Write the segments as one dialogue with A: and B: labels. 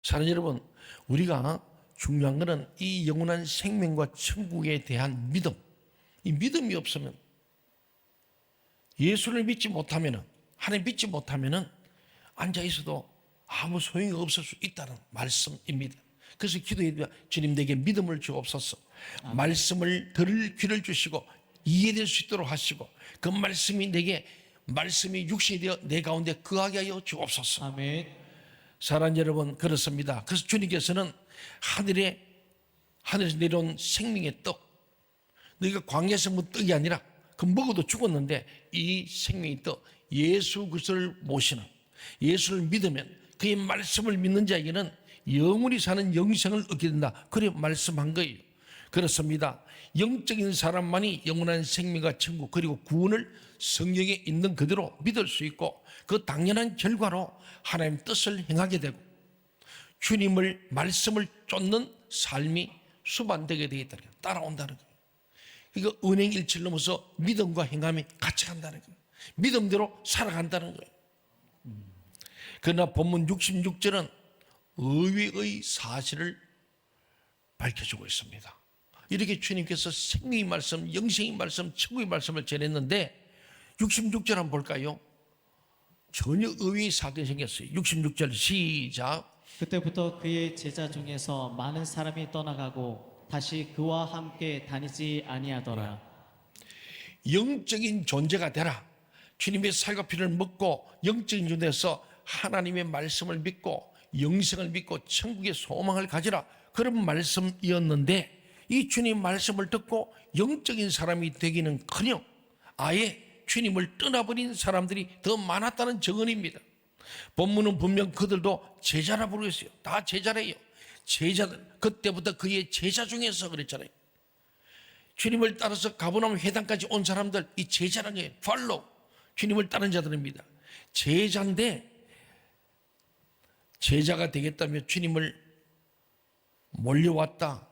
A: 사랑하는 여러분, 우리가 중요한 것은 이 영원한 생명과 천국에 대한 믿음. 이 믿음이 없으면, 예수를 믿지 못하면, 하나님 믿지 못하면 앉아 있어도 아무 소용이 없을 수 있다는 말씀입니다. 그래서 기도해야 주님 내게 믿음을 주옵소서. 말씀을 들을 귀를 주시고 이해될 수 있도록 하시고 그 말씀이 내게 말씀이 육신이 되어 내 가운데 거하게 하여 주옵소서.
B: 아멘.
A: 사랑하는 여러분, 그렇습니다. 그래서 주님께서는 하늘에서 내려온 생명의 떡, 너희가 광야에서 먹은 떡이 아니라 그 먹어도 죽었는데 이 생명의 떡, 예수 그리스도를 모시는, 예수를 믿으면 그의 말씀을 믿는 자에게는 영원히 사는 영생을 얻게 된다. 그래 말씀한 거예요. 그렇습니다. 영적인 사람만이 영원한 생명과 천국 그리고 구원을 성경에 있는 그대로 믿을 수 있고 그 당연한 결과로 하나님 뜻을 행하게 되고 주님을 말씀을 쫓는 삶이 수반되게 되겠다는 거예요. 따라온다는 거예요. 이거 은행일치를 넘어서 믿음과 행함이 같이 간다는 거예요. 믿음대로 살아간다는 거예요. 그러나 본문 66절은 의외의 사실을 밝혀주고 있습니다. 이렇게 주님께서 생명의 말씀, 영생의 말씀, 천국의 말씀을 전했는데 66절 한번 볼까요? 전혀 의외의 사건이 생겼어요. 66절 시작.
B: 그때부터 그의 제자 중에서 많은 사람이 떠나가고 다시 그와 함께 다니지 아니하더라.
A: 영적인 존재가 되라. 주님의 살과 피를 먹고 영적인 존재에서 하나님의 말씀을 믿고 영생을 믿고 천국의 소망을 가지라. 그런 말씀이었는데 이 주님 말씀을 듣고 영적인 사람이 되기는커녕 아예 주님을 떠나버린 사람들이 더 많았다는 증언입니다. 본문은 분명 그들도 제자라 부르고 있어요. 다 제자래요. 제자들, 그때부터 그의 제자 중에서 그랬잖아요. 주님을 따라서 가버나움 회당까지 온 사람들, 이 제자라는 게 팔로우, 주님을 따른 자들입니다. 제자인데 제자가 되겠다며 주님을 몰려왔다,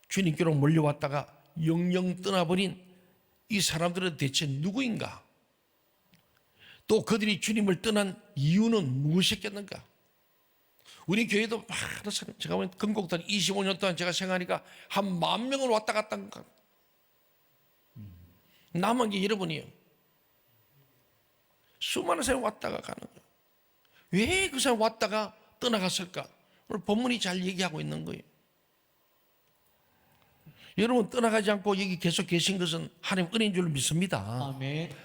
A: 주님께로 몰려왔다가 영영 떠나버린 이 사람들은 대체 누구인가? 또 그들이 주님을 떠난 이유는 무엇이었겠는가? 우리 교회도 많은 사람, 제가 보면 건국단 25년 동안 제가 생각하니까 한 10,000명을 왔다 갔다 한가. 남은 게 여러분이에요. 수많은 사람이 왔다가 가는 거예요. 왜 그 사람 왔다가 떠나갔을까? 오늘 본문이 잘 얘기하고 있는 거예요. 여러분 떠나가지 않고 여기 계속 계신 것은 하나님 은혜인 줄 믿습니다.
B: 아멘.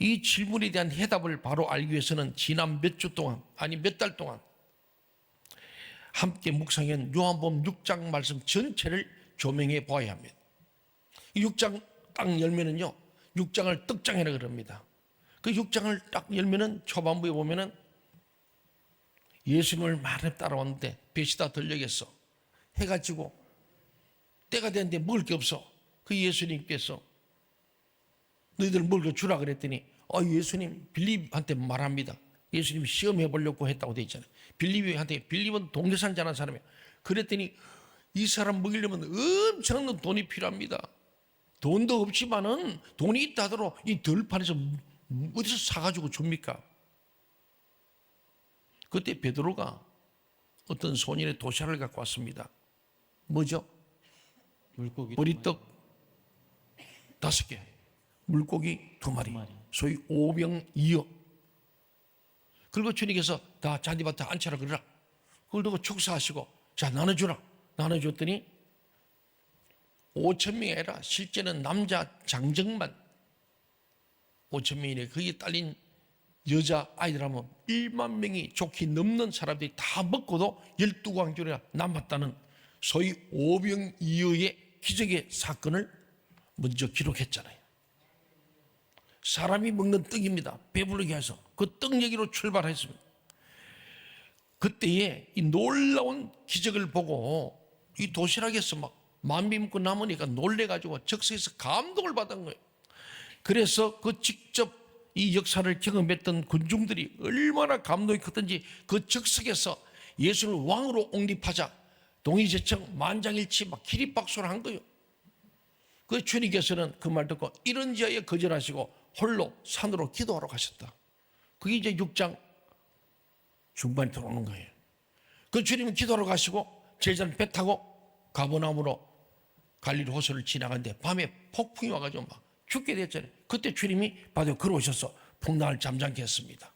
A: 이 질문에 대한 해답을 바로 알기 위해서는 지난 몇 주 동안, 아니 몇 달 동안 함께 묵상한 요한복음 6장 말씀 전체를 조명해 보아야 합니다. 이 6장 딱 열면은요, 6장을 떡장이라 그럽니다. 그 6장을 딱 열면은 초반부에 보면은 예수님을 많이 따라왔는데 베시다 들녘에서 해가 지고 때가 됐는데 먹을 게 없어. 그 예수님께서 너희들 먹을 거 주라 그랬더니 예수님 빌립한테 말합니다. 예수님이 시험해 보려고 했다고 돼 있잖아요. 빌립은 동네산 자란 사람이에요. 그랬더니 이 사람 먹이려면 엄청난 돈이 필요합니다. 돈도 없지만은 돈이 있다 하더라도 이 들판에서 어디서 사가지고 줍니까? 그때 베드로가 어떤 소년의 도시락을 갖고 왔습니다. 뭐죠?
B: 물고기
A: 보리떡 5개, 물고기 2마리, 소위 오병이어. 그리고 주님께서 다 잔디밭에 앉혀라 그러라. 그걸 두고 축사하시고 자 나눠주라. 나눠줬더니 5,000명이 아니라 실제는 남자 장정만 5,000명이래. 거기에 딸린 여자 아이들 하면 1만 명이 좋게 넘는 사람들이 다 먹고도 12광줄이나 남았다는 소위 오병이어의 기적의 사건을 먼저 기록했잖아요. 사람이 먹는 떡입니다. 배부르게 해서 그 떡 얘기로 출발했습니다. 그때에 이 놀라운 기적을 보고 이 도시락에서 막 만비 먹고 남으니까 놀래가지고 즉석에서 감동을 받은 거예요. 그래서 그 직접 이 역사를 경험했던 군중들이 얼마나 감동이 컸던지 그 즉석에서 예수를 왕으로 옹립하자 동의제청 만장일치 막 기립박수를 한 거예요. 그 주님께서는 그 말 듣고 이런 자에 거절하시고 홀로 산으로 기도하러 가셨다. 그게 이제 6장 중반에 들어오는 거예요. 그 주님은 기도하러 가시고 제자는 배 타고 가버나움으로 갈릴리 호수를 지나가는데 밤에 폭풍이 와가지고 막 죽게 됐잖아요. 그때 주님이 바다에 걸어오셔서 풍랑을 잠잠케 했습니다.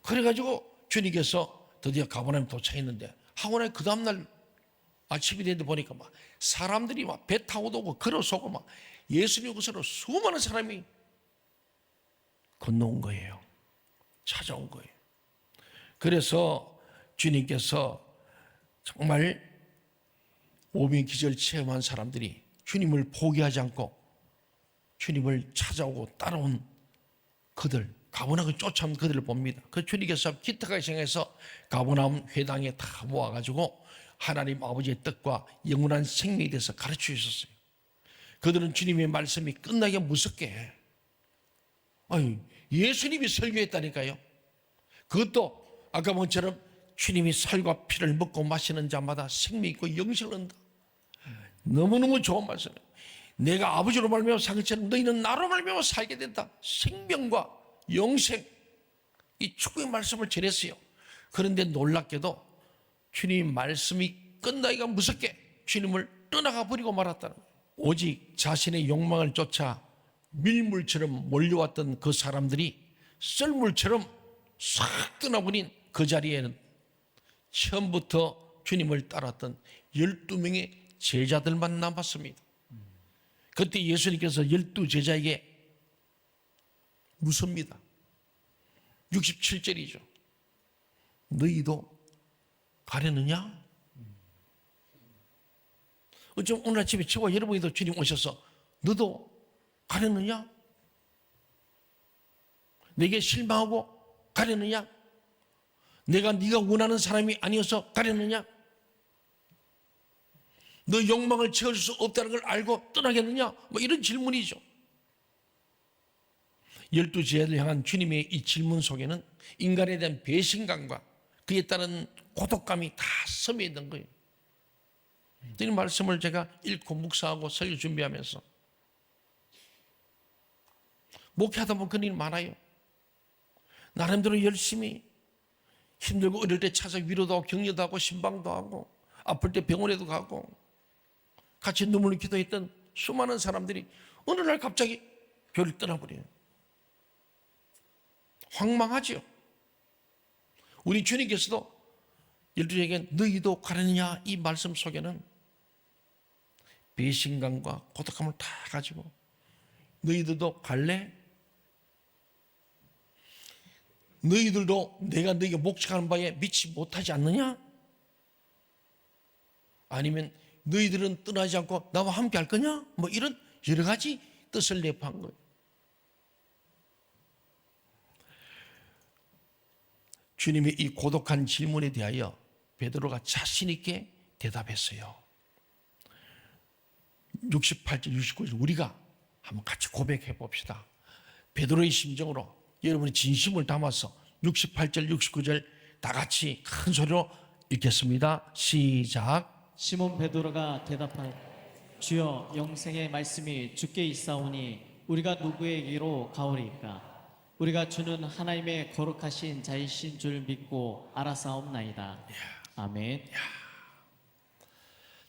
A: 그래가지고 주님께서 드디어 가버나움에 도착했는데 하고 나니 그 다음날 아침이 됐는데 보니까 막 사람들이 막 배 타고도 오고 걸어서 오고 막 예수님 곳으로 수많은 사람이 건너온 거예요. 찾아온 거예요. 그래서 주님께서 정말 오병 기절 체험한 사람들이 주님을 포기하지 않고 주님을 찾아오고 따라온 그들, 가버나움을 쫓아온 그들을 봅니다. 그 주님께서 기특하게 생각해서 가버나움 회당에 다 모아가지고 하나님 아버지의 뜻과 영원한 생명에 대해서 가르쳐 주셨어요. 그들은 주님의 말씀이 끝나게 무섭게 해. 아유, 예수님이 설교했다니까요. 그것도 아까 본 것처럼 주님이 살과 피를 먹고 마시는 자마다 생명이 있고 영생을 얻는다. 너무너무 좋은 말씀이에요. 내가 아버지로 말미암아 산 것처럼 너희는 나로 말미암아 살게 된다. 생명과 영생, 이 축복의 말씀을 전했어요. 그런데 놀랍게도 주님 말씀이 끝나기가 무섭게 주님을 떠나가 버리고 말았다는 거예요. 오직 자신의 욕망을 쫓아 밀물처럼 몰려왔던 그 사람들이 썰물처럼 싹 떠나버린 그 자리에는 처음부터 주님을 따랐던 12명의 제자들만 남았습니다. 그때 예수님께서 12제자에게 묻습니다. 67절이죠. 너희도 가려느냐? 어쩜 오늘 아침에 저와 여러분이도 주님 오셔서 너도 가려느냐? 내게 실망하고 가려느냐? 내가 네가 원하는 사람이 아니어서 가려느냐? 너 욕망을 채울 수 없다는 걸 알고 떠나겠느냐? 뭐 이런 질문이죠. 12제자를 향한 주님의 이 질문 속에는 인간에 대한 배신감과 그에 따른 고독감이 다 스며있는 거예요. 이 말씀을 제가 읽고 묵상하고 설교 준비하면서 목회하다 보면 그런 일이 많아요. 나름대로 열심히 힘들고 어릴 때 찾아 위로도 하고 격려도 하고 신방도 하고 아플 때 병원에도 가고 같이 눈물로 기도했던 수많은 사람들이 어느 날 갑자기 교회를 떠나버려요. 황망하지요. 우리 주님께서도 12제자에게 너희도 가려느냐 이 말씀 속에는 배신감과 고독함을 다 가지고 너희들도 갈래? 너희들도 내가 너희에게 목적하는 바에 믿지 못하지 않느냐? 아니면 너희들은 떠나지 않고 나와 함께 할 거냐? 뭐 이런 여러 가지 뜻을 내포한 거예요. 주님의 이 고독한 질문에 대하여 베드로가 자신 있게 대답했어요. 68절, 69절 우리가 한번 같이 고백해 봅시다. 베드로의 심정으로 여러분이 진심을 담아서 68절, 69절 다 같이 큰 소리로 읽겠습니다. 시작.
B: 시몬 베드로가 대답하여 주여 영생의 말씀이 주께 있사오니 우리가 누구에게로 가오리까? 우리가 주는 하나님의 거룩하신 자이신 줄 믿고 알아사옵나이다. 아멘.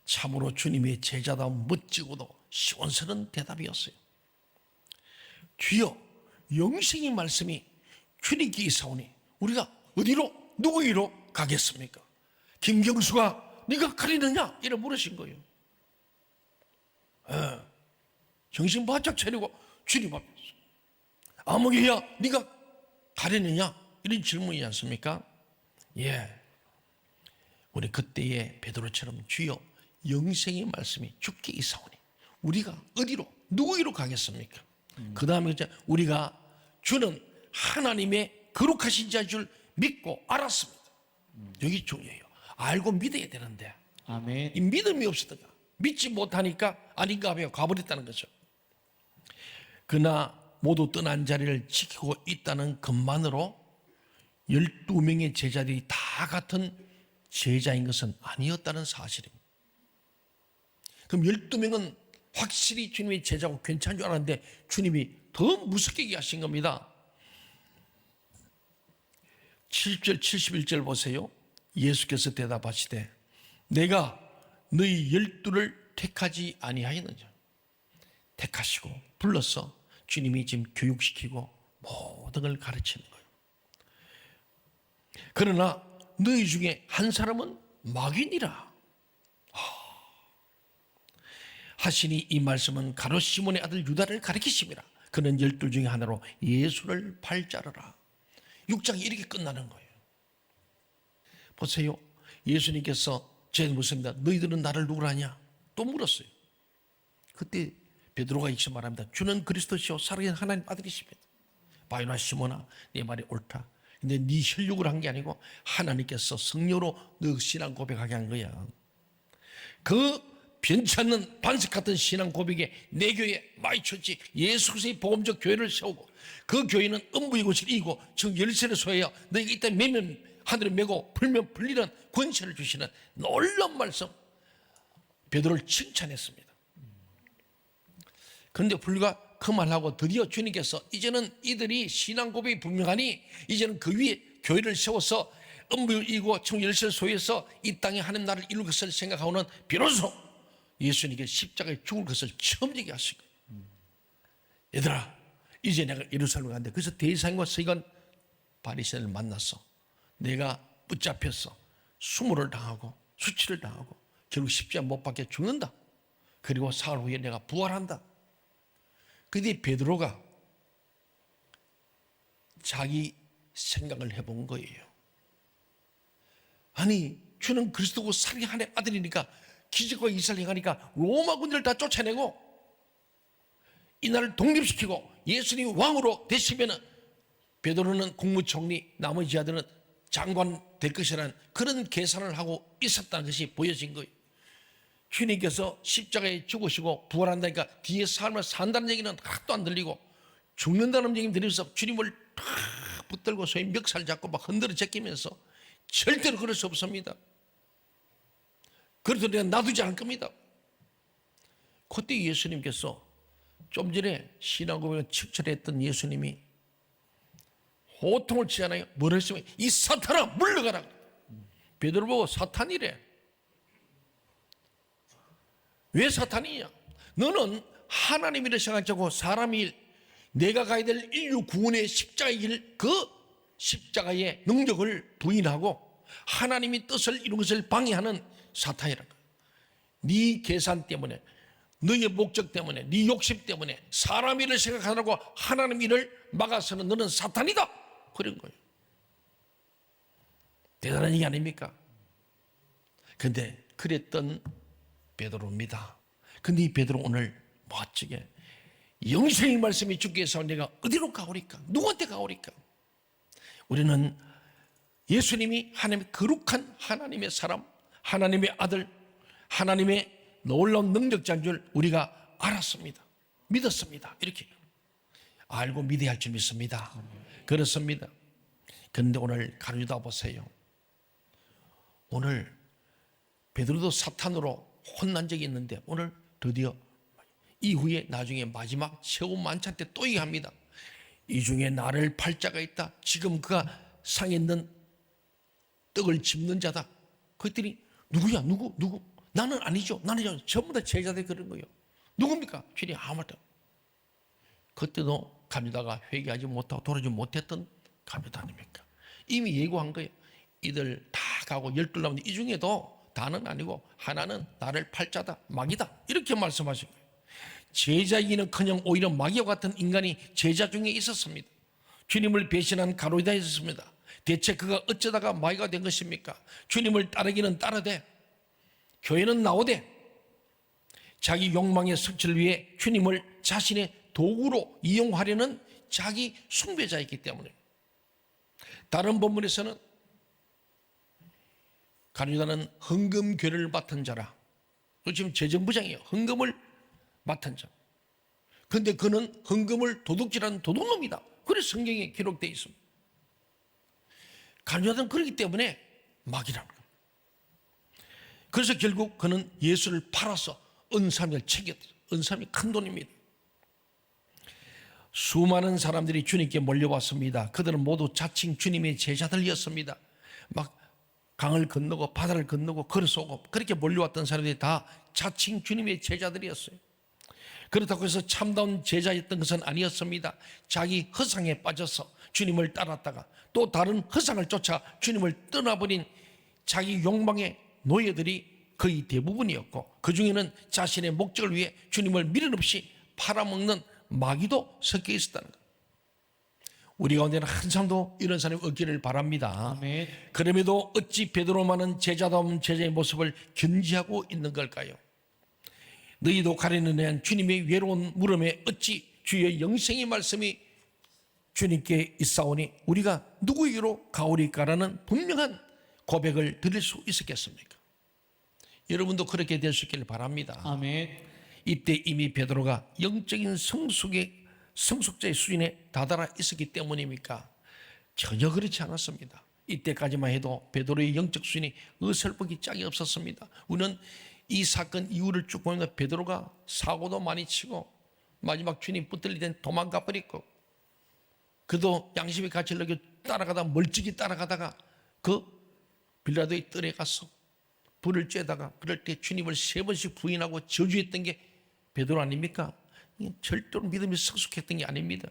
A: 참으로 주님의 제자다운 멋지고도 시원스러운 대답이었어요. 주여 영생의 말씀이 주님께 있사오니 우리가 어디로 누구에게로 가겠습니까? 김경수가 네가 가리느냐? 이래 물으신 거예요. 정신 바짝 차리고 주님 앞에서 아무개야 네가 가려느냐? 이런 질문이지 않습니까? 예, 우리 그때의 베드로처럼 주여 영생의 말씀이 주께 있사오니 우리가 어디로 누구에게로 가겠습니까? 그 다음에 우리가 주는 하나님의 거룩하신 자인 줄 믿고 알았습니다. 여기 중요해요. 알고 믿어야 되는데
B: 아멘.
A: 이 믿음이 없었다가 믿지 못하니까 아닌가 하며 가버렸다는 거죠. 그러나 모두 떠난 자리를 지키고 있다는 것만으로 12명의 제자들이 다 같은 제자인 것은 아니었다는 사실입니다. 그럼 12명은 확실히 주님의 제자고 괜찮은 줄 알았는데 주님이 더 무섭게 얘기하신 겁니다. 70절 71절 보세요. 예수께서 대답하시되 내가 너희 12를 택하지 아니하였느냐. 택하시고 불러서 주님이 지금 교육시키고 모든 걸 가르치는 거예요. 그러나 너희 중에 한 사람은 마귀니라 하시니 이 말씀은 가롯 시몬의 아들 유다를 가리키심이라. 그는 12 중에 하나로 예수를 팔자르라. 6장이 이렇게 끝나는 거예요. 보세요. 예수님께서 저에게 묻습니다. 너희들은 나를 누구라 하냐? 또 물었어요. 그때 베드로가 이렇게 말합니다. 주는 그리스도시요 살아계신 하나님 아들이십니다. 바요나 시몬아, 내 말이 옳다. 근데 네 혈육을 한 게 아니고 하나님께서 성령으로 너 신앙 고백하게 한 거야. 그 변치 않는 반석 같은 신앙 고백에 내 교회 마이처치 예수 그리스도의 복음적 교회를 세우고 그 교회는 음부의 권세를 이기고 즉 열쇠를 소유하여 너희가 이때 매면 하늘에 메고 풀면 풀리는 권세를 주시는 놀라운 말씀. 베드로를 칭찬했습니다. 그런데 불과 그 말하고 드디어 주님께서 이제는 이들이 신앙 고백이 분명하니 이제는 그 위에 교회를 세워서 음부를 이기고 총 열쇠를 소유해서 이 땅에 하나님 나라를 이룰 것을 생각하고는 비로소 예수님께 십자가에 죽을 것을 처음 얘기하시고 얘들아 이제 내가 예루살렘에 간다. 그래서 대사관과 서기관 바리새인을 만났어. 내가 붙잡혀서 수모를 당하고 수치를 당하고 결국 십자가 못 박혀 죽는다. 그리고 사흘 후에 내가 부활한다. 그때 베드로가 자기 생각을 해본 거예요. 아니 주는 그리스도고 살아계신 하나님의 아들이니까 기적과 이사를 행하니까 로마 군대를 다 쫓아내고 이 나라를 독립시키고 예수님이 왕으로 되시면은 베드로는 국무총리, 나머지 아들은 장관 될 것이라는 그런 계산을 하고 있었다는 것이 보여진 거예요. 주님께서 십자가에 죽으시고 부활한다니까 뒤에 삶을 산다는 얘기는 하나도 안 들리고 죽는다는 얘기 들으면서 주님을 탁 붙들고 소위 멱살 잡고 막 흔들어 제끼면서 절대로 그럴 수 없습니다. 그래서 내가 놔두지 않을 겁니다. 그때 예수님께서 좀 전에 신앙고백을 칭찬했던 예수님이 호통을 치잖아요. 뭐라 했으면 이 사탄아 물러가라. 베드로 보고 사탄이래. 왜 사탄이냐? 너는 하나님 일을 생각하지 않고 사람 일, 내가 가야 될 인류 구원의 십자가의 길, 그 십자가의 능력을 부인하고 하나님이 뜻을 이룬 것을 방해하는 사탄이라고. 네 계산 때문에, 너의 목적 때문에, 네 욕심 때문에 사람 일을 생각하라고 하나님 일을 막아서는 너는 사탄이다. 그런 거예요. 대단한 얘기 아닙니까? 근데 그랬던 베드로입니다. 근데 이 베드로 오늘 멋지게 영생의 말씀이 주께 해서 내가 어디로 가오리까? 누구한테 가오리까? 우리는 예수님이 하나님의 거룩한 하나님의 사람, 하나님의 아들, 하나님의 놀라운 능력자인 줄 우리가 알았습니다. 믿었습니다. 이렇게 알고 믿어야 할 줄 믿습니다. 그렇습니다. 그런데 오늘 가르쳐 보세요. 오늘 베드로도 사탄으로 혼난 적이 있는데 오늘 드디어 이후에 나중에 마지막 최후 만찬 때 또 얘기합니다. 이 중에 나를 팔 자가 있다. 지금 그가 상에 있는 떡을 집는 자다. 그랬더니 누구야? 누구? 나는 아니죠. 나는 전부 다 제자들이 그런 거예요. 누굽니까? 주님 아무도. 그때도 감유다가 회개하지 못하고 돌아오지 못했던 감유다 아닙니까? 이미 예고한 거예요. 이들 다 가고 12 남았는데 이 중에도 다는 아니고 하나는 나를 팔 자다. 마귀다. 이렇게 말씀하신 거예요. 제자이기는커녕 오히려 마귀와 같은 인간이 제자 중에 있었습니다. 주님을 배신한 가룟유다에 있었습니다. 대체 그가 어쩌다가 마귀가 된 것입니까? 주님을 따르기는 따르되 교회는 나오되 자기 욕망의 성취를 위해 주님을 자신의 도구로 이용하려는 자기 숭배자이기 때문에 다른 본문에서는 가룟유다는 헌금괴를 맡은 자라. 지금 재정부장이에요. 헌금을 맡은 자. 그런데 그는 헌금을 도둑질하는 도둑놈이다. 그래서 성경에 기록되어 있습니다. 가룟유다는 그렇기 때문에 마귀라는 거예요. 그래서 결국 그는 예수를 팔아서 은사미를 챙겼어요. 은사미 큰 돈입니다. 수많은 사람들이 주님께 몰려왔습니다. 그들은 모두 자칭 주님의 제자들이었습니다. 막 강을 건너고 바다를 건너고 걸어서 오고 그렇게 몰려왔던 사람들이 다 자칭 주님의 제자들이었어요. 그렇다고 해서 참다운 제자였던 것은 아니었습니다. 자기 허상에 빠져서 주님을 따랐다가 또 다른 허상을 쫓아 주님을 떠나버린 자기 욕망의 노예들이 거의 대부분이었고, 그 중에는 자신의 목적을 위해 주님을 미련 없이 팔아먹는 마귀도 섞여 있었다는 것. 우리 가운데는 한 사람도 이런 사람이 없기를 바랍니다.
B: 아멘.
A: 그럼에도 어찌 베드로만은 제자다운 제자의 모습을 견지하고 있는 걸까요? 너희도 가리는 한 주님의 외로운 물음에 어찌 주의 영생의 말씀이 주님께 있사오니 우리가 누구에게로 가오리까라는 분명한 고백을 드릴 수 있었겠습니까? 여러분도 그렇게 될 수 있기를 바랍니다.
B: 아멘.
A: 이때 이미 베드로가 영적인 성숙자의 수준에 다다라 있었기 때문입니까? 전혀 그렇지 않았습니다. 이때까지만 해도 베드로의 영적 수준이 어설프기 짝이 없었습니다. 우리는 이 사건 이후를 쭉 보면 베드로가 사고도 많이 치고 마지막 주님 붙들리던 도망가 버렸고, 그도 양심의 가치를 느껴 따라가다 멀찍이 따라가다가 그 빌라도의 뜰에 가서 불을 쬐다가 그럴 때 주님을 3번씩 부인하고 저주했던 게 베드로 아닙니까? 절대로 믿음이 성숙했던 게 아닙니다.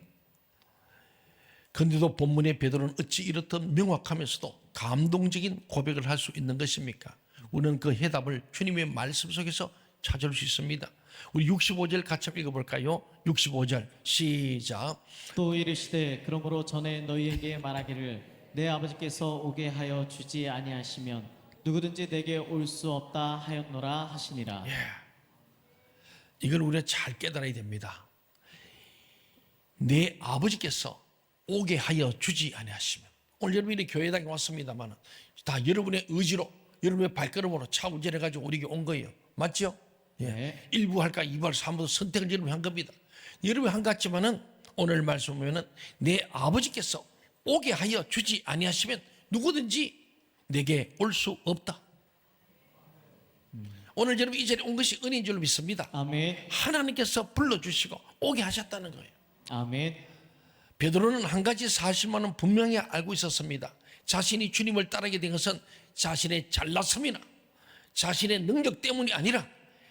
A: 그런데도 본문의 베드로는 어찌 이렇듯 명확하면서도 감동적인 고백을 할 수 있는 것입니까? 우리는 그 해답을 주님의 말씀 속에서 찾을 수 있습니다. 우리 65절 같이 읽어볼까요? 65절 시작.
B: 또 이르시되 그러므로 전에 너희에게 말하기를 내 아버지께서 오게 하여 주지 아니하시면 누구든지 내게 올 수 없다 하였노라 하시니라.
A: 이걸 우리가 잘 깨달아야 됩니다. 내 아버지께서 오게 하여 주지 아니하시면, 오늘 여러분이 교회당에 왔습니다만 다 여러분의 의지로 여러분의 발걸음으로 차 운전해가지고 우리에게 온 거예요. 맞죠?
B: 네.
A: 1부 할까 2부 할까 3부 선택을 여러분이 한 겁니다. 여러분이 한 것 같지만은 오늘 말씀 보면은 내 아버지께서 오게 하여 주지 아니하시면 누구든지 내게 올 수 없다. 오늘 여러분 이 자리에 온 것이 은혜인 줄 믿습니다.
B: 아멘.
A: 하나님께서 불러주시고 오게 하셨다는 거예요.
B: 아멘.
A: 베드로는 한 가지 사실만은 분명히 알고 있었습니다. 자신이 주님을 따르게 된 것은 자신의 잘났음이나 자신의 능력 때문이 아니라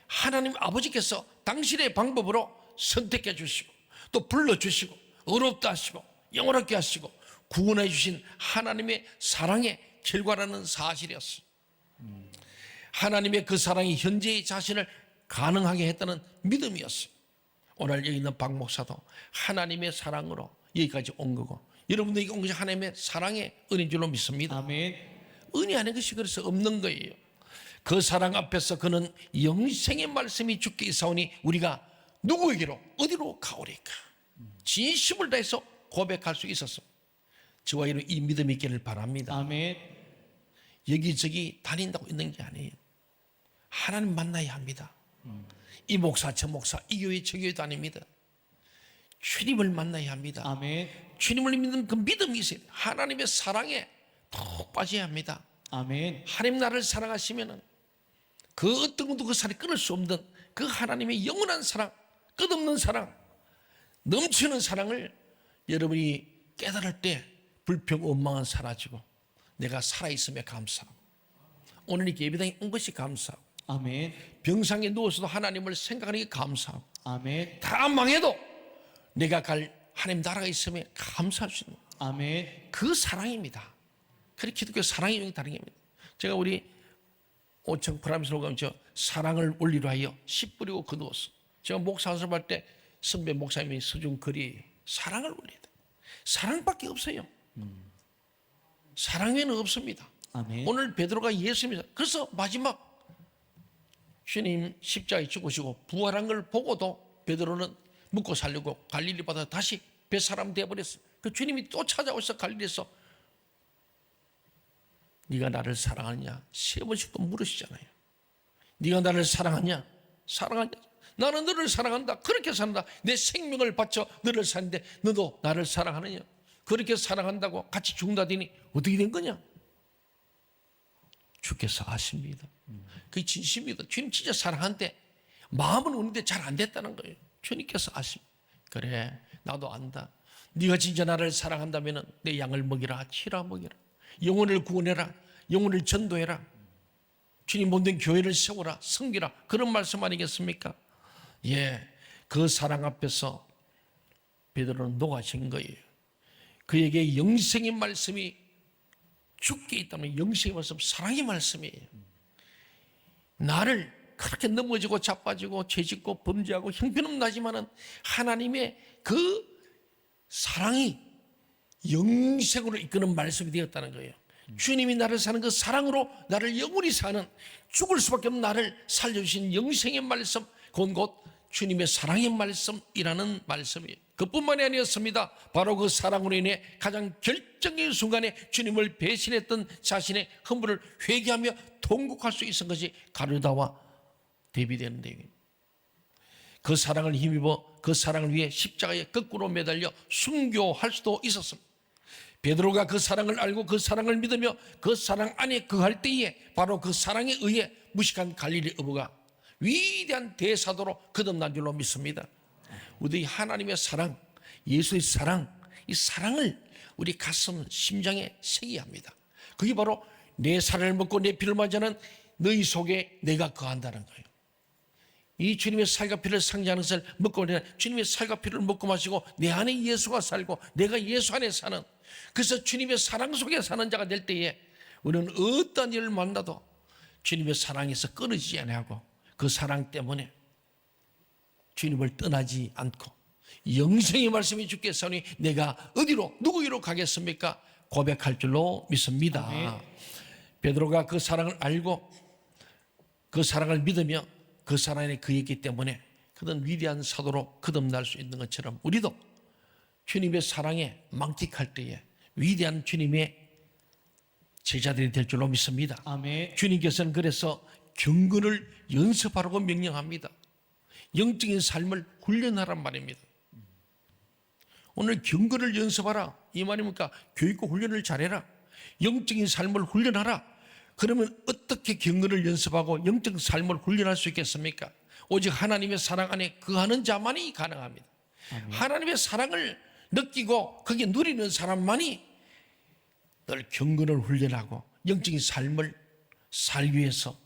A: 하나님 아버지께서 당신의 방법으로 선택해 주시고 또 불러주시고 어렵다 하시고 영원하게 하시고 구원해 주신 하나님의 사랑의 결과라는 사실이었어요. 하나님의 그 사랑이 현재의 자신을 가능하게 했다는 믿음이었어요. 오늘 여기 있는 박 목사도 하나님의 사랑으로 여기까지 온 거고, 여러분들에게 온 것이 하나님의 사랑의 은혜인 줄로 믿습니다.
B: 아멘.
A: 은혜 아닌 것이 그래서 없는 거예요. 그 사랑 앞에서 그는 영생의 말씀이 주께 있사오니 우리가 누구에게로 어디로 가오리까? 진심을 다해서 고백할 수 있었습니다. 저와 여러분 이 믿음이 있기를 바랍니다.
B: 아멘.
A: 여기저기 다닌다고 있는 게 아니에요. 하나님 만나야 합니다. 이 목사 저 목사 이 교회 저 교회도 아닙니다. 주님을 만나야 합니다.
B: 아멘.
A: 주님을 믿는 그 믿음이 있어요. 하나님의 사랑에 푹 빠져야 합니다.
B: 아멘.
A: 하나님 나를 사랑하시면은 그 어떤 것도 그 사랑이 끊을 수 없는 그 하나님의 영원한 사랑, 끝없는 사랑, 넘치는 사랑을 여러분이 깨달을 때 불평, 원망은 사라지고 내가 살아있음에 감사하고 오늘 이 예배당에 온 것이 감사하고
B: 아멘.
A: 병상에 누워서도 하나님을 생각하는 게 감사하고
B: 아멘.
A: 다 망해도 내가 갈 하나님 나라가 있음에 감사할 수 있는
B: 아멘.
A: 그 사랑입니다. 그렇게 기독교 사랑의 영이 다른 겁니다. 제가 우리 오청 프라미스로 가면 저 사랑을 원리로 하여 씨 뿌리고 거두었어. 제가 목사 연습할 때 선배 목사님이 써준 글이 사랑을 원리다. 사랑밖에 없어요. 사랑 외에는 없습니다.
B: 아멘.
A: 오늘 베드로가 예수입니다. 그래서 마지막 주님 십자가에 죽으시고 부활한 걸 보고도 베드로는 묻고 살려고 갈릴리 바다 다시 뱃사람 되어버렸어요. 그 주님이 또 찾아오셔서 갈릴리에서 네가 나를 사랑하냐 3번씩 또 물으시잖아요. 네가 나를 사랑하냐? 사랑하냐? 나는 너를 사랑한다. 그렇게 산다. 내 생명을 바쳐 너를 사는데 너도 나를 사랑하느냐? 그렇게 사랑한다고 같이 죽는다더니 어떻게 된 거냐? 주께서 아십니다. 그게 진심입니다. 주님 진짜 사랑한데 마음은 오는데 잘 안 됐다는 거예요. 주님께서 아십니다. 그래 나도 안다. 네가 진짜 나를 사랑한다면 내 양을 먹이라 치라 먹이라 영혼을 구원해라. 영혼을 전도해라. 주님 몸된 교회를 세워라. 섬기라. 그런 말씀 아니겠습니까? 예, 그 사랑 앞에서 베드로는 녹아진 거예요. 그에게 영생의 말씀이 죽게 있다면 영생의 말씀, 사랑의 말씀이에요. 나를 그렇게 넘어지고 자빠지고 죄짓고 범죄하고 형편없는 하지만은 하나님의 그 사랑이 영생으로 이끄는 말씀이 되었다는 거예요. 주님이 나를 사는 그 사랑으로 나를 영원히 사는, 죽을 수밖에 없는 나를 살려주신 영생의 말씀, 그건 곧 주님의 사랑의 말씀이라는 말씀이에요. 그뿐만이 아니었습니다. 바로 그 사랑으로 인해 가장 결정적인 순간에 주님을 배신했던 자신의 허물을 회개하며 통곡할 수 있은 것이 가룟유다와 대비되는 내용입니다. 그 사랑을 힘입어 그 사랑을 위해 십자가에 거꾸로 매달려 순교할 수도 있었습니다. 베드로가 그 사랑을 알고 그 사랑을 믿으며 그 사랑 안에 거할 때에 바로 그 사랑에 의해 무식한 갈릴리 어부가 위대한 대사도로 거듭난 줄로 믿습니다. 우리 하나님의 사랑, 예수의 사랑, 이 사랑을 우리 가슴, 심장에 새겨야 합니다. 그게 바로 내 살을 먹고 내 피를 마시는 너희 속에 내가 거한다는 거예요. 이 주님의 살과 피를 상징하는 것을 먹고 주님의 살과 피를 먹고 마시고 내 안에 예수가 살고 내가 예수 안에 사는, 그래서 주님의 사랑 속에 사는 자가 될 때에 우리는 어떤 일을 만나도 주님의 사랑에서 끊어지지 아니하고 그 사랑 때문에 주님을 떠나지 않고 영생의 말씀이 주께 서니 내가 어디로 누구이로 가겠습니까? 고백할 줄로 믿습니다.
B: 아멘.
A: 베드로가 그 사랑을 알고 그 사랑을 믿으며 그 사랑이 그였기 때문에 그런 위대한 사도로 거듭날 수 있는 것처럼 우리도 주님의 사랑에 망틱할 때에 위대한 주님의 제자들이 될 줄로 믿습니다.
B: 아멘.
A: 주님께서는 그래서 경건을 연습하라고 명령합니다. 영적인 삶을 훈련하란 말입니다. 오늘 경건을 연습하라 이 말입니까? 교육과 훈련을 잘해라. 영적인 삶을 훈련하라. 그러면 어떻게 경건을 연습하고 영적 삶을 훈련할 수 있겠습니까? 오직 하나님의 사랑 안에 거하는 자만이 가능합니다.
B: 아멘.
A: 하나님의 사랑을 느끼고 그게 누리는 사람만이 늘 경건을 훈련하고 영적인 삶을 살기 위해서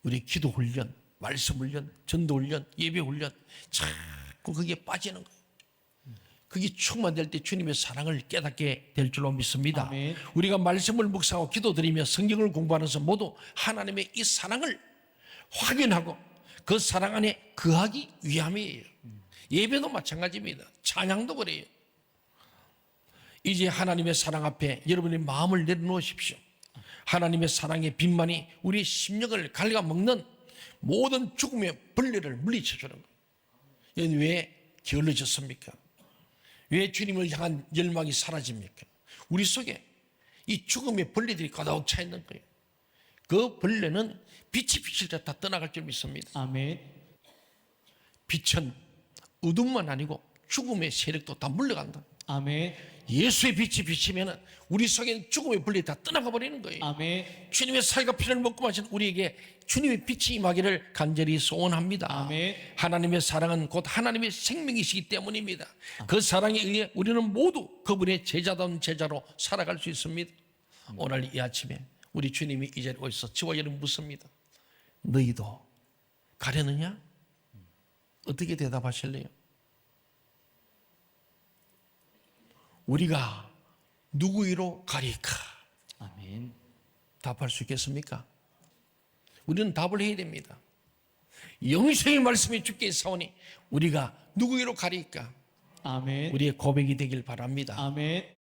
A: 우리 기도 훈련, 말씀 훈련, 전도 훈련, 예배 훈련 자꾸 거기에 빠지는 거예요. 그게 충만될 때 주님의 사랑을 깨닫게 될 줄로 믿습니다.
B: 아멘.
A: 우리가 말씀을 묵상하고 기도드리며 성경을 공부하면서 모두 하나님의 이 사랑을 확인하고 그 사랑 안에 거하기 위함이에요. 예배도 마찬가지입니다. 찬양도 그래요. 이제 하나님의 사랑 앞에 여러분의 마음을 내려놓으십시오. 하나님의 사랑의 빛만이 우리 심령을 갉아먹는 모든 죽음의 벌레를 물리쳐주는 거예요. 이건 왜 게을러졌습니까? 왜 주님을 향한 열망이 사라집니까? 우리 속에 이 죽음의 벌레들이 가득 차 있는 거예요. 그 벌레는 빛이 비칠 때 다 떠나갈 줄 믿습니다.
B: 아멘.
A: 빛은 어둠만 아니고 죽음의 세력도 다 물러간다.
B: 아멘.
A: 예수의 빛이 비치면 우리 속에 죽음의 벌레 다 떠나가 버리는 거예요.
B: 아멘.
A: 주님의 살과 피를 먹고 마신 우리에게 주님의 빛이 임하기를 간절히 소원합니다.
B: 아멘.
A: 하나님의 사랑은 곧 하나님의 생명이시기 때문입니다. 그 사랑에 의해 우리는 모두 그분의 제자다운 제자로 살아갈 수 있습니다. 오늘 이 아침에 우리 주님이 이 자리에 오셔서 저와 여러분 묻습니다. 너희도 가려느냐? 어떻게 대답하실래요? 우리가 누구이로 가리까?
B: 아멘.
A: 답할 수 있겠습니까? 우리는 답을 해야 됩니다. 영생의 말씀이 주께 있사오니 우리가 누구이로 가리까?
B: 아멘.
A: 우리의 고백이 되길 바랍니다.
B: 아멘.